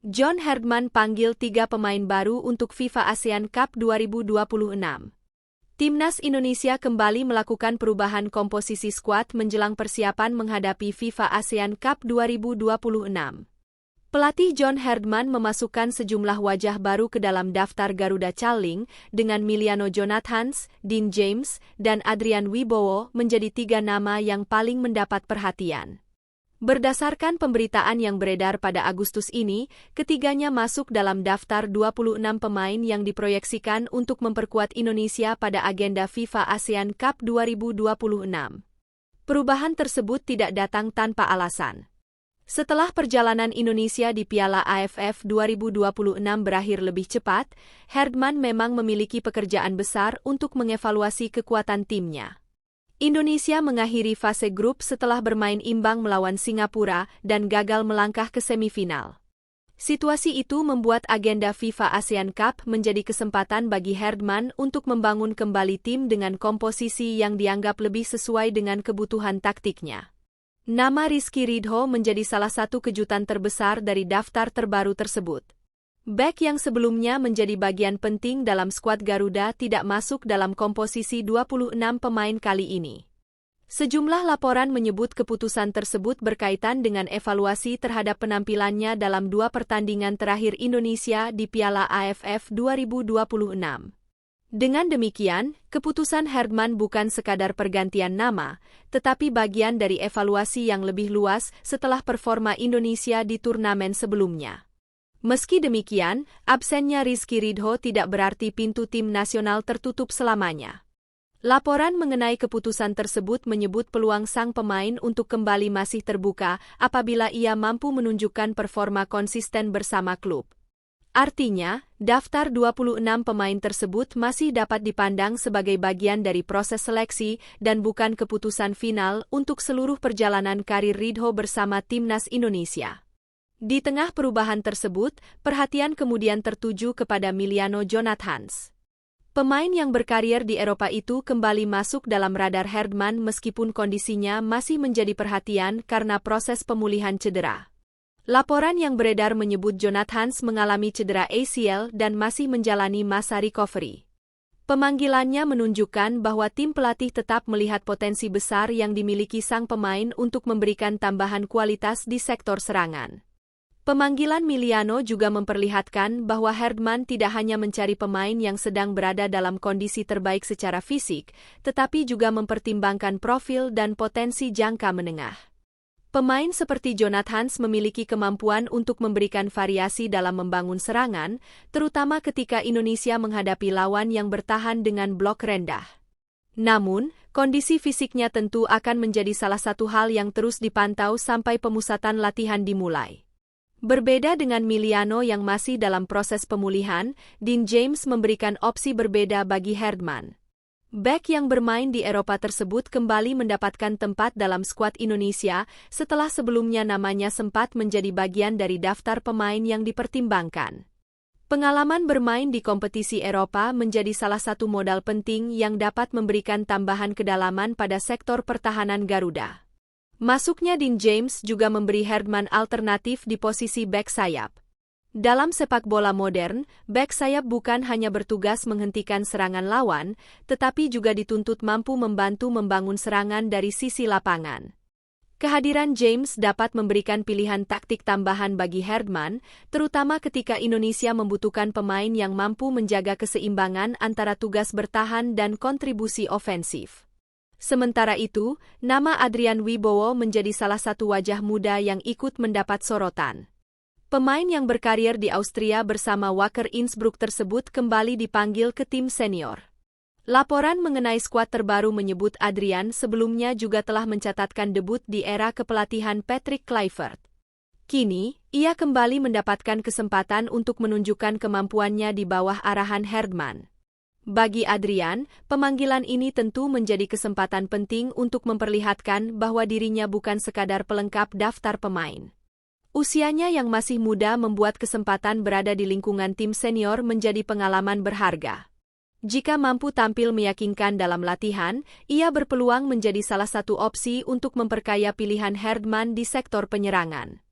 John Herdman panggil 3 pemain baru untuk FIFA ASEAN Cup 2026. Timnas Indonesia kembali melakukan perubahan komposisi skuad menjelang persiapan menghadapi FIFA ASEAN Cup 2026. Pelatih John Herdman memasukkan sejumlah wajah baru ke dalam daftar Garuda Calling dengan Miliano Jonathans, Dean James, dan Adrian Wibowo menjadi 3 nama yang paling mendapat perhatian. Berdasarkan pemberitaan yang beredar pada Agustus ini, ketiganya masuk dalam daftar 26 pemain yang diproyeksikan untuk memperkuat Indonesia pada agenda FIFA ASEAN Cup 2026. Perubahan tersebut tidak datang tanpa alasan. Setelah perjalanan Indonesia di Piala AFF 2026 berakhir lebih cepat, Herdman memang memiliki pekerjaan besar untuk mengevaluasi kekuatan timnya. Indonesia mengakhiri fase grup setelah bermain imbang melawan Singapura dan gagal melangkah ke semifinal. Situasi itu membuat agenda FIFA ASEAN Cup menjadi kesempatan bagi Herdman untuk membangun kembali tim dengan komposisi yang dianggap lebih sesuai dengan kebutuhan taktiknya. Nama Rizky Ridho menjadi salah satu kejutan terbesar dari daftar terbaru tersebut. Bek yang sebelumnya menjadi bagian penting dalam skuad Garuda tidak masuk dalam komposisi 26 pemain kali ini. Sejumlah laporan menyebut keputusan tersebut berkaitan dengan evaluasi terhadap penampilannya dalam 2 pertandingan terakhir Indonesia di Piala AFF 2026. Dengan demikian, keputusan Herdman bukan sekadar pergantian nama, tetapi bagian dari evaluasi yang lebih luas setelah performa Indonesia di turnamen sebelumnya. Meski demikian, absennya Rizky Ridho tidak berarti pintu tim nasional tertutup selamanya. Laporan mengenai keputusan tersebut menyebut peluang sang pemain untuk kembali masih terbuka apabila ia mampu menunjukkan performa konsisten bersama klub. Artinya, daftar 26 pemain tersebut masih dapat dipandang sebagai bagian dari proses seleksi dan bukan keputusan final untuk seluruh perjalanan karir Ridho bersama Timnas Indonesia. Di tengah perubahan tersebut, perhatian kemudian tertuju kepada Miliano Jonathans. Pemain yang berkarier di Eropa itu kembali masuk dalam radar Herdman meskipun kondisinya masih menjadi perhatian karena proses pemulihan cedera. Laporan yang beredar menyebut Jonathans mengalami cedera ACL dan masih menjalani masa recovery. Pemanggilannya menunjukkan bahwa tim pelatih tetap melihat potensi besar yang dimiliki sang pemain untuk memberikan tambahan kualitas di sektor serangan. Pemanggilan Miliano juga memperlihatkan bahwa Herdman tidak hanya mencari pemain yang sedang berada dalam kondisi terbaik secara fisik, tetapi juga mempertimbangkan profil dan potensi jangka menengah. Pemain seperti Jonathans memiliki kemampuan untuk memberikan variasi dalam membangun serangan, terutama ketika Indonesia menghadapi lawan yang bertahan dengan blok rendah. Namun, kondisi fisiknya tentu akan menjadi salah satu hal yang terus dipantau sampai pemusatan latihan dimulai. Berbeda dengan Miliano yang masih dalam proses pemulihan, Dean James memberikan opsi berbeda bagi Herdman. Bek yang bermain di Eropa tersebut kembali mendapatkan tempat dalam skuad Indonesia setelah sebelumnya namanya sempat menjadi bagian dari daftar pemain yang dipertimbangkan. Pengalaman bermain di kompetisi Eropa menjadi salah satu modal penting yang dapat memberikan tambahan kedalaman pada sektor pertahanan Garuda. Masuknya Dean James juga memberi Herdman alternatif di posisi bek sayap. Dalam sepak bola modern, bek sayap bukan hanya bertugas menghentikan serangan lawan, tetapi juga dituntut mampu membantu membangun serangan dari sisi lapangan. Kehadiran James dapat memberikan pilihan taktik tambahan bagi Herdman, terutama ketika Indonesia membutuhkan pemain yang mampu menjaga keseimbangan antara tugas bertahan dan kontribusi ofensif. Sementara itu, nama Adrian Wibowo menjadi salah satu wajah muda yang ikut mendapat sorotan. Pemain yang berkarier di Austria bersama Wacker Innsbruck tersebut kembali dipanggil ke tim senior. Laporan mengenai skuad terbaru menyebut Adrian sebelumnya juga telah mencatatkan debut di era kepelatihan Patrick Kluivert. Kini, ia kembali mendapatkan kesempatan untuk menunjukkan kemampuannya di bawah arahan Herdman. Bagi Adrian, pemanggilan ini tentu menjadi kesempatan penting untuk memperlihatkan bahwa dirinya bukan sekadar pelengkap daftar pemain. Usianya yang masih muda membuat kesempatan berada di lingkungan tim senior menjadi pengalaman berharga. Jika mampu tampil meyakinkan dalam latihan, ia berpeluang menjadi salah satu opsi untuk memperkaya pilihan Herdman di sektor penyerangan.